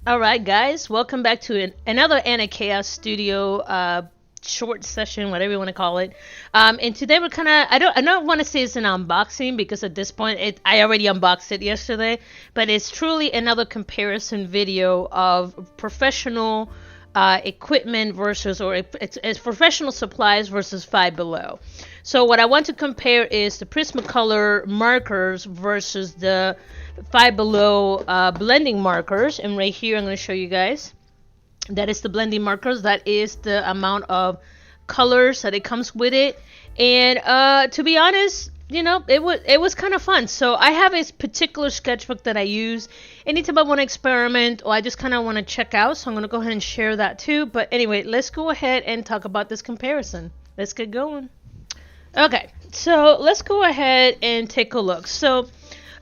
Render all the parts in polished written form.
All right, guys, welcome back to another Anna Chaos Studio short session, whatever you want to call it. And today we're kind of I don't want to say it's an unboxing because at this point I already unboxed it yesterday, but it's truly another comparison video of professional equipment versus or it's professional supplies versus Five Below. So what I want to compare is the Prismacolor markers versus the Five Below blending markers. And right here I'm going to show you guys. That is the blending markers. That is the amount of colors that it comes with it. And to be honest, it was kind of fun. So I have a particular sketchbook that I use anytime I want to experiment or I just kind of want to check out. So I'm going to go ahead and share that too. But anyway, let's go ahead and talk about this comparison. Let's get going. Okay, so let's go ahead and take a look. So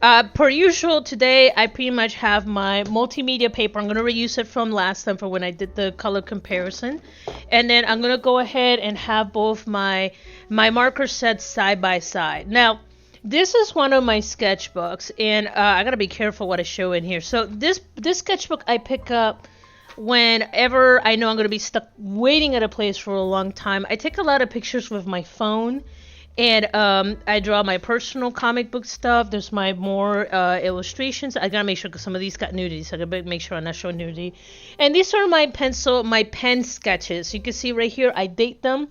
per usual, today I pretty much have my multimedia paper. I'm going to reuse it from last time for when I did the color comparison. And then I'm going to go ahead and have both my marker sets side by side. Now, this is one of my sketchbooks, and I got to be careful what I show in here. So this sketchbook I pick up whenever I know I'm going to be stuck waiting at a place for a long time. I take a lot of pictures with my phone. And I draw my personal comic book stuff. There's my more illustrations. I gotta make sure because some of these got nudity, so I gotta make sure I'm not showing nudity. And these are my pen sketches. You can see right here, I date them.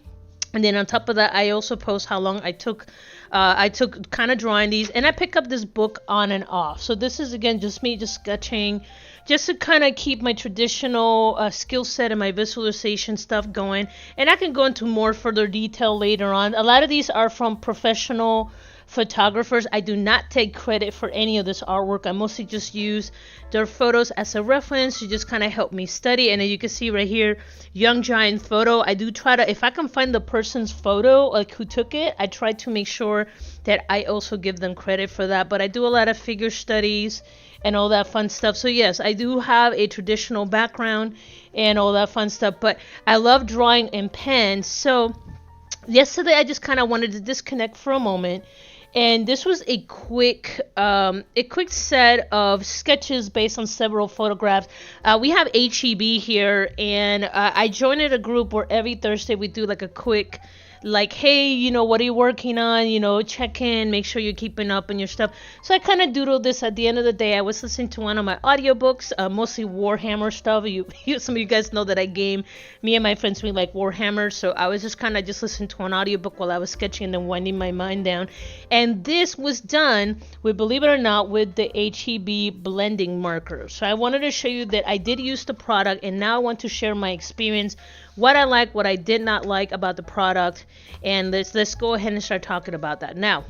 And then on top of that, I also post how long I took kind of drawing these. And I pick up this book on and off. So this is, again, just me just sketching, just to kind of keep my traditional skill set and my visualization stuff going. And I can go into more further detail later on. A lot of these are from professional photographers. I do not take credit for any of this artwork. I mostly just use their photos as a reference to just kind of help me study. And as you can see right here, young giant photo. I do try to, if I can find the person's photo, like who took it, I try to make sure that I also give them credit for that. But I do a lot of figure studies and all that fun stuff. So yes, I do have a traditional background and all that fun stuff, but I love drawing in pen. So yesterday I just kind of wanted to disconnect for a moment. And this was a quick set of sketches based on several photographs. We have HEB here, and I joined a group where every Thursday we do like a quick, like, hey, what are you working on? Check in, make sure you're keeping up on your stuff. So I kind of doodled this at the end of the day. I was listening to one of my audiobooks, mostly Warhammer stuff. Some of you guys know that I game. Me and my friends, we like Warhammer. So I was just kind of just listening to an audiobook while I was sketching and then winding my mind down. And this was done with, believe it or not, with the HEB blending marker. So I wanted to show you that I did use the product, and now I want to share my experience, what I like, what I did not like about the product, and let's go ahead and start talking about that. Now,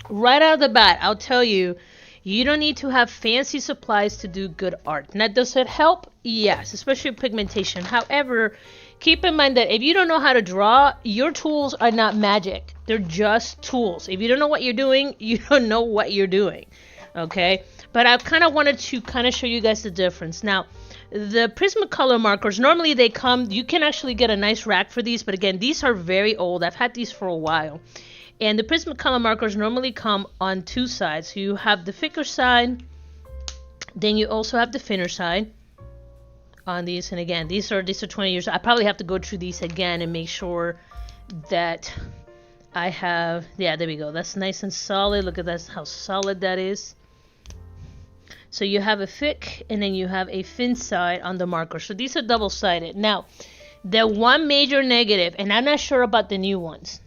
right out of the bat, I'll tell you, you don't need to have fancy supplies to do good art. Now, does it help? Yes, especially pigmentation. However, keep in mind that if you don't know how to draw, your tools are not magic. They're just tools. If you don't know what you're doing, you don't know what you're doing. Okay? But I kind of wanted to kind of show you guys the difference. Now, the Prismacolor markers, normally they come, you can actually get a nice rack for these, but again, these are very old. I've had these for a while. And the Prismacolor markers normally come on two sides. So you have the thicker side, then you also have the thinner side on these. And again, these are 20 years. I probably have to go through these again and make sure that I have, yeah, there we go. That's nice and solid. Look at that, how solid that is. So you have a thick and then you have a thin side on the marker. So these are double-sided. Now, the one major negative, and I'm not sure about the new ones,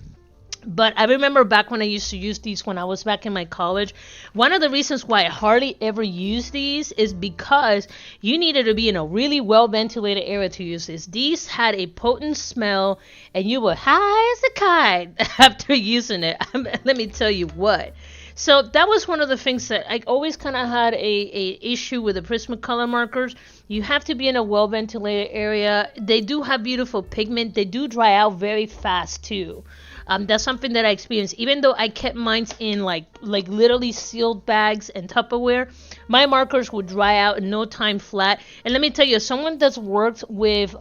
but I remember back when I used to use these when I was back in my college, one of the reasons why I hardly ever used these is because you needed to be in a really well-ventilated area to use this. These had a potent smell, and you were high as a kite after using it. Let me tell you what. So that was one of the things that I always kind of had a issue with the Prismacolor markers. You have to be in a well-ventilated area. They do have beautiful pigment. They do dry out very fast too. That's something that I experienced. Even though I kept mine in like literally sealed bags and Tupperware, my markers would dry out in no time flat. And let me tell you, someone that's worked with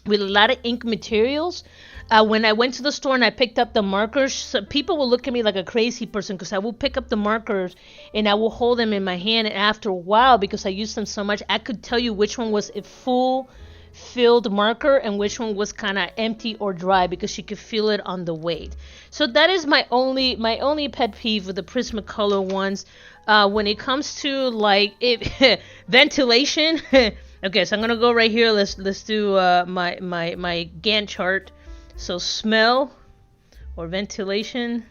with a lot of ink materials. When I went to the store and I picked up the markers, so people will look at me like a crazy person because I will pick up the markers and I will hold them in my hand. And after a while, because I used them so much, I could tell you which one was a full filled marker and which one was kind of empty or dry because you could feel it on the weight. So that is my only pet peeve with the Prismacolor ones. When it comes to like ventilation. Okay, so I'm gonna go right here. Let's do my Gantt chart. So smell or ventilation.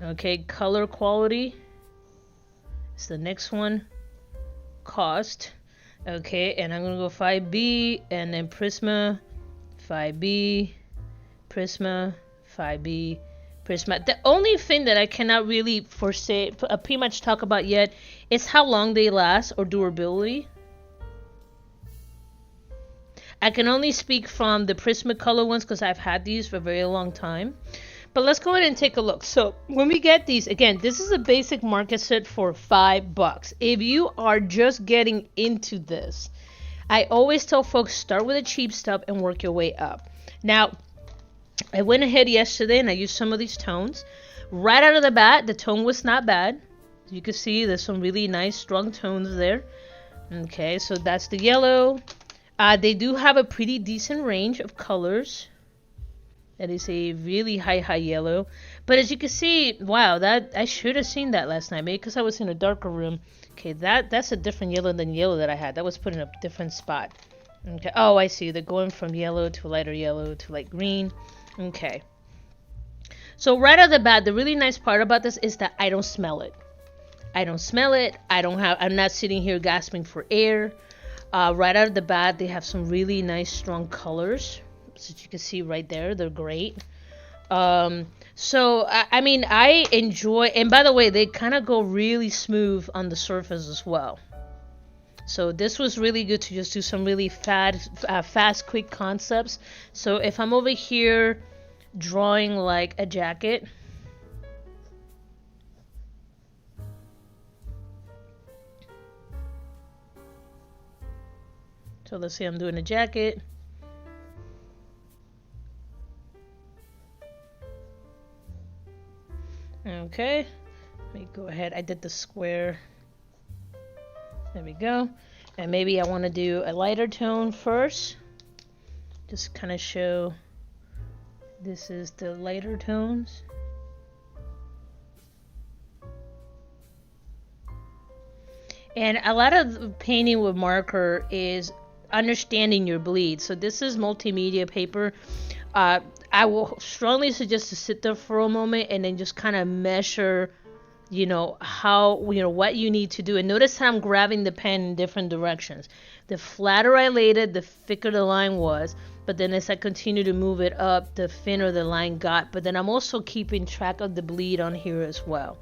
Okay, color quality. It's the next one. Cost. Okay, and I'm gonna go 5B and then Prisma, 5B, Prisma, 5B, Prisma. The only thing that I cannot really foresee, pretty much talk about yet, is how long they last or durability. I can only speak from the Prismacolor ones because I've had these for a very long time. But let's go ahead and take a look. So when we get these, again, this is a basic market set for $5. If you are just getting into this, I always tell folks start with the cheap stuff and work your way up. Now, I went ahead yesterday and I used some of these tones. Right out of the bat, the tone was not bad. You can see there's some really nice strong tones there. Okay, so that's the yellow. They do have a pretty decent range of colors. That is a really high yellow. But as you can see, wow, that I should have seen that last night. Maybe because I was in a darker room. Okay, that's a different yellow than yellow that I had. That was put in a different spot. Okay, oh, I see. They're going from yellow to lighter yellow to light green. Okay. So right out of the bat, the really nice part about this is that I don't smell it. I don't smell it. I'm not sitting here gasping for air. Right out of the bat, they have some really nice strong colors. So you can see right there, they're great. So I mean, I enjoy, and by the way, they kind of go really smooth on the surface as well. So this was really good to just do some really fast, quick concepts. So if I'm over here drawing like a jacket, so let's say I'm doing a jacket. Okay, let me go ahead. I did the square. There we go. And maybe I want to do a lighter tone first. Just kind of show this is the lighter tones. And a lot of painting with marker is understanding your bleed. So this is multimedia paper. I will strongly suggest to sit there for a moment and then just kind of measure, what you need to do. And notice how I'm grabbing the pen in different directions. The flatter I laid it, the thicker the line was. But then as I continue to move it up, the thinner the line got. But then I'm also keeping track of the bleed on here as well.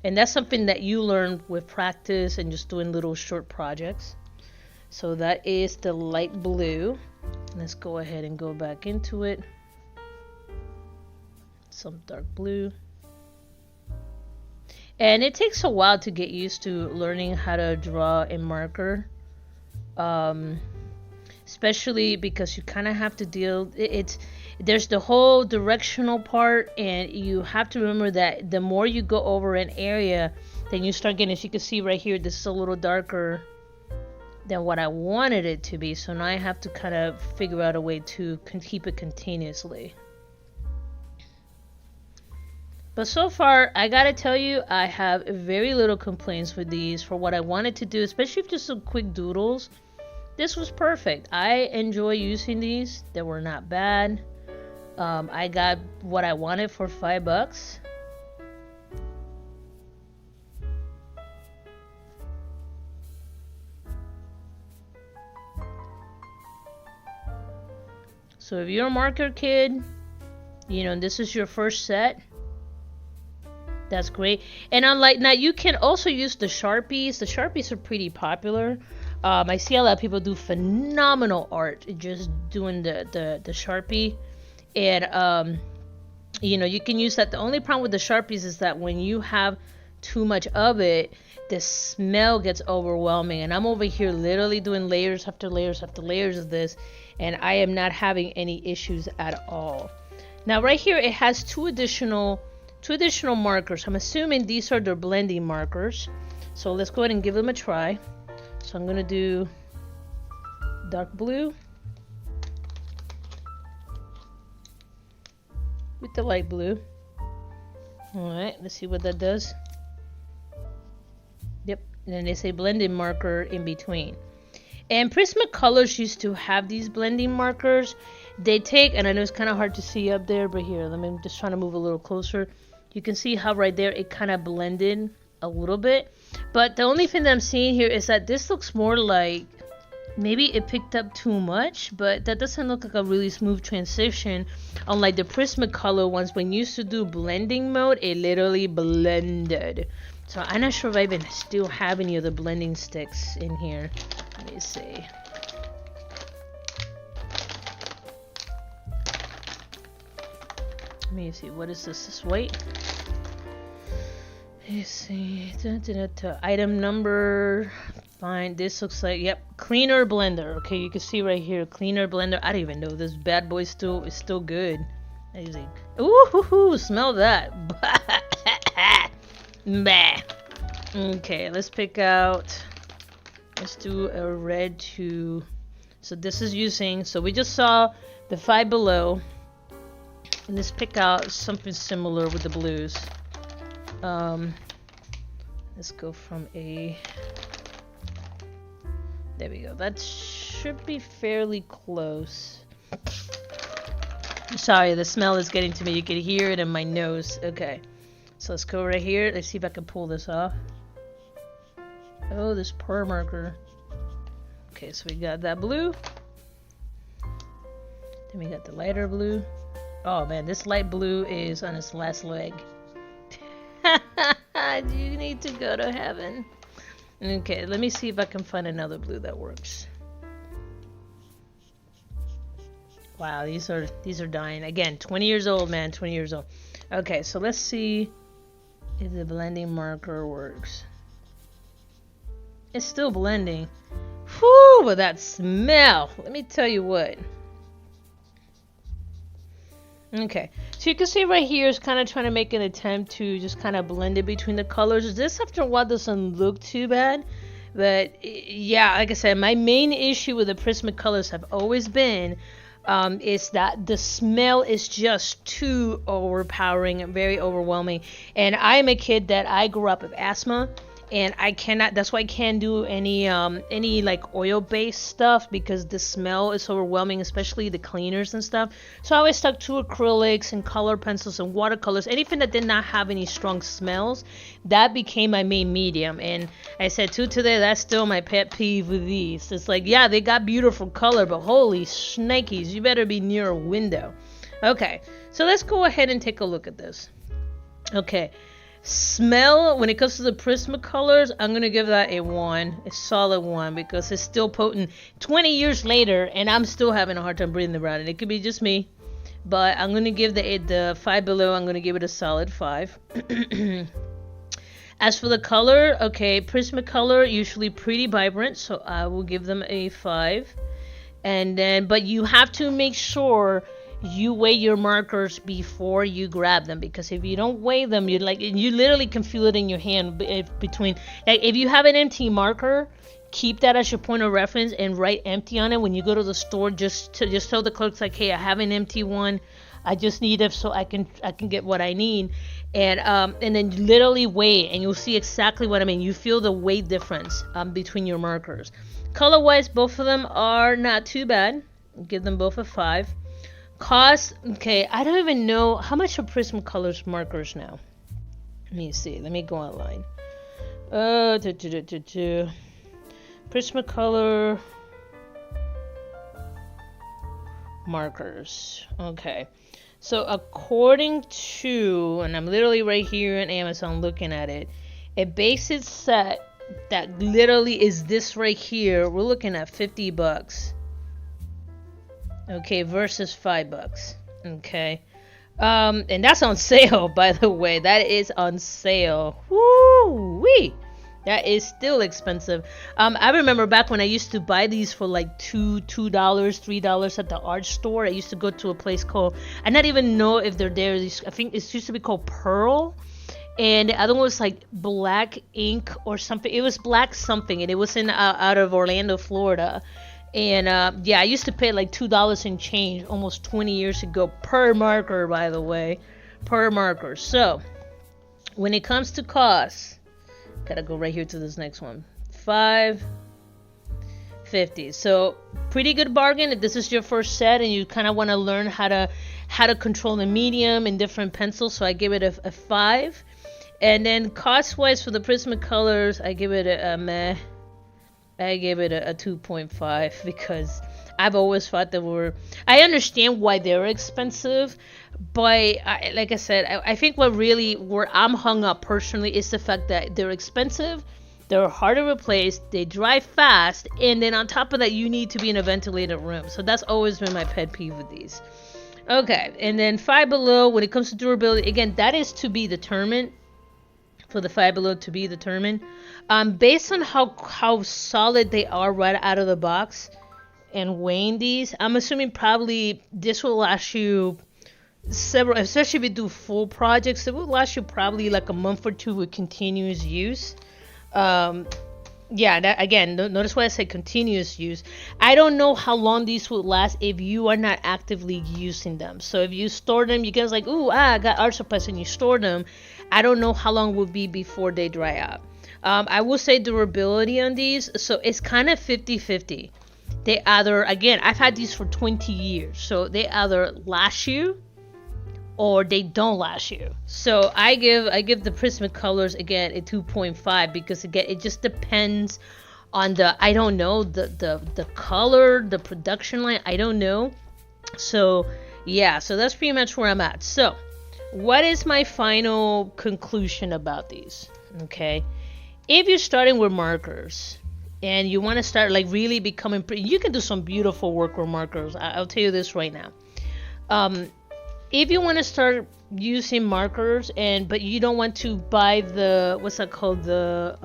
And that's something that you learn with practice and just doing little short projects. So that is the light blue. Let's go ahead and go back into it. Some dark blue. And it takes a while to get used to learning how to draw in marker. Especially because you kind of have to there's the whole directional part, and you have to remember that the more you go over an area, then you start getting, as you can see right here, this is a little darker than what I wanted it to be. So now I have to kind of figure out a way to keep it continuously. But so far, I gotta tell you, I have very little complaints with these for what I wanted to do, especially if just some quick doodles. This was perfect. I enjoy using these. They were not bad. I got what I wanted for $5. So if you're a marker kid, this is your first set. That's great. And unlike now, you can also use the Sharpies. The Sharpies are pretty popular. I see a lot of people do phenomenal art just doing the Sharpie. And you can use that. The only problem with the Sharpies is that when you have too much of it, the smell gets overwhelming. And I'm over here literally doing layers after layers after layers of this, and I am not having any issues at all. Now right here it has two additional markers. I'm assuming these are their blending markers. So let's go ahead and give them a try. So I'm gonna do dark blue with the light blue. Alright, let's see what that does. Yep, and then there's a blending marker in between. And Prismacolors used to have these blending markers. They take, and I know it's kind of hard to see up there, but here, I'm just trying to move a little closer. You can see how right there it kind of blended a little bit. But the only thing that I'm seeing here is that this looks more like maybe it picked up too much, but that doesn't look like a really smooth transition. Unlike the Prismacolor ones, when you used to do blending mode, it literally blended. So I'm not sure if I even still have any of the blending sticks in here. Let me see. Let me see, what is this? This white? Let's see. Item number. Fine. This looks like, yep, cleaner blender. Okay, you can see right here, cleaner blender. I don't even know this bad boy is still good. I was like, ooh, smell that. Bah. Okay, let's pick out. Let's do a red to. So this is using. So we just saw the Five Below. And let's pick out something similar with the blues. Let's go from a. There we go. That should be fairly close. Sorry, the smell is getting to me. You can hear it in my nose. Okay. So let's go right here. Let's see if I can pull this off. Oh, this pearl marker. Okay, so we got that blue. Then we got the lighter blue. Oh man, this light blue is on its last leg. You need to go to heaven. Okay, let me see if I can find another blue that works. Wow, these are dying. Again, 20 years old, man, 20 years old. Okay, so let's see if the blending marker works. It's still blending. Whew, but that smell. Let me tell you what. Okay, so you can see right here is kind of trying to make an attempt to just kind of blend it between the colors. This after a while doesn't look too bad, but yeah, like I said, my main issue with the Prismacolors have always been is that the smell is just too overpowering and very overwhelming. And I'm a kid that I grew up with asthma. And I cannot, that's why I can't do any like oil-based stuff because the smell is overwhelming, especially the cleaners and stuff. So I always stuck to acrylics and color pencils and watercolors, anything that did not have any strong smells. That became my main medium. And I said today, that's still my pet peeve with these. It's like, yeah, they got beautiful color, but holy shnikes, you better be near a window. Okay, so let's go ahead and take a look at this. Okay. Smell, when it comes to the Prismacolors, I'm going to give that a 1, a solid 1, because it's still potent 20 years later, and I'm still having a hard time breathing around it. It could be just me, but I'm going to give the Five Below, I'm going to give it a solid 5. As for the color, okay, Prismacolor, usually pretty vibrant, so I will give them a 5. And then, but you have to make sure you weigh your markers before you grab them, because if you don't weigh them, you literally can feel it in your hand between. Like, if you have an empty marker, keep that as your point of reference and write empty on it when you go to the store. Just tell the clerks, like, hey, I have an empty one, I just need it so I can get what I need, and then literally weigh it, and you'll see exactly what I mean. You feel the weight difference between your markers. Color wise, both of them are not too bad. Give them both a 5. Cost, okay, I don't even know how much are Prismacolors markers now. Let me see. Let me go online. Prismacolor markers. Okay. So according to, and I'm literally right here on Amazon looking at it, a basic set that literally is this right here, we're looking at $50. Okay, versus $5. Okay. And that's on sale, by the way. That is on sale. Woo wee. That is still expensive. I remember back when I used to buy these for like $2, $3 at the art store. I used to go to a place called, I not even know if they're there. I think it used to be called Pearl, and the other one was like Black Ink or something. It was Black something, and it was in out of Orlando, Florida. And yeah, I used to pay like $2 and change almost 20 years ago per marker, by the way, per marker. So when it comes to cost, gotta go right here to this next one. $5.50. So pretty good bargain if this is your first set and you kind of want to learn how to control the medium and different pencils. So I give it a 5. And then cost wise for the Prismacolors, I give it a meh. I gave it a 2.5 because I've always thought they were. I understand why they're expensive, but like I said, I think where I'm hung up personally is the fact that they're expensive, they're hard to replace, they dry fast, and then on top of that, you need to be in a ventilated room. So that's always been my pet peeve with these. Okay, and then Five Below, when it comes to durability, again, that is to be determined. For the Five Below to be determined, based on how solid they are right out of the box, and weighing these, I'm assuming probably this will last you several, especially if you do full projects, it will last you probably like a month or two with continuous use. Yeah, that, again, notice why I say continuous use. I don't know how long these will last if you are not actively using them. So if you store them, you guys like, ooh, I got art supplies, and you store them. I don't know how long will be before they dry out. I will say durability on these, so it's kind of 50-50. They either, again, I've had these for 20 years, so they either last you or they don't last you. So I give the Prismacolors again a 2.5 because again it just depends on the, I don't know, the color, the production line, I don't know. So yeah, so that's pretty much where I'm at. So what is my final conclusion about these? Okay, if you're starting with markers and you want to start like really becoming pretty, you can do some beautiful work with markers. I'll tell you this right now. If you want to start using markers but you don't want to buy the, what's that called, the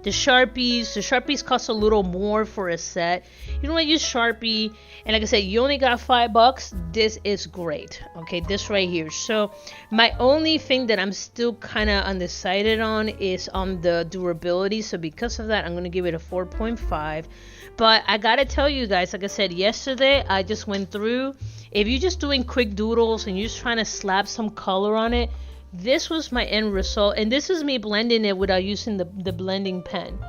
Sharpies cost a little more for a set. You don't want to use Sharpie, and like I said, you only got $5. This is great. Okay, this right here. So my only thing that I'm still kind of undecided on is on the durability. So because of that, I'm going to give it a 4.5. But I gotta tell you guys, like I said yesterday, I just went through. If you're just doing quick doodles and you're just trying to slap some color on it, this was my end result. And this is me blending it without using the blending pen.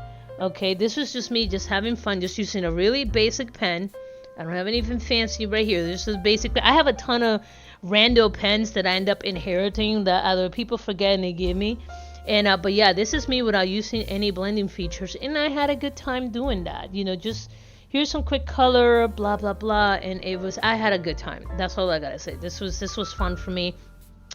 Okay, this was just me just having fun, just using a really basic pen. I don't have anything fancy right here. This is basic. I have a ton of rando pens that I end up inheriting that other people forget and they give me. And but yeah, this is me without using any blending features, and I had a good time doing that. You know, just here's some quick color, blah blah blah, and I had a good time. That's all I gotta say. This was fun for me,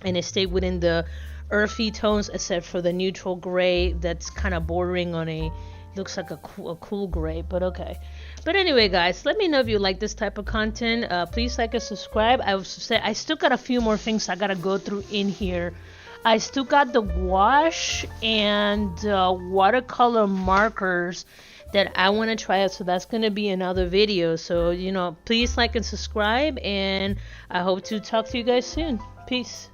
and it stayed within the earthy tones, except for the neutral gray that's kind of bordering on a, looks like a cool gray, but okay. But anyway, guys, let me know if you like this type of content. Please like and subscribe. I still got a few more things I gotta go through in here. I still got the gouache and watercolor markers that I want to try out, so that's going to be another video. So, you know, please like and subscribe, and I hope to talk to you guys soon. Peace.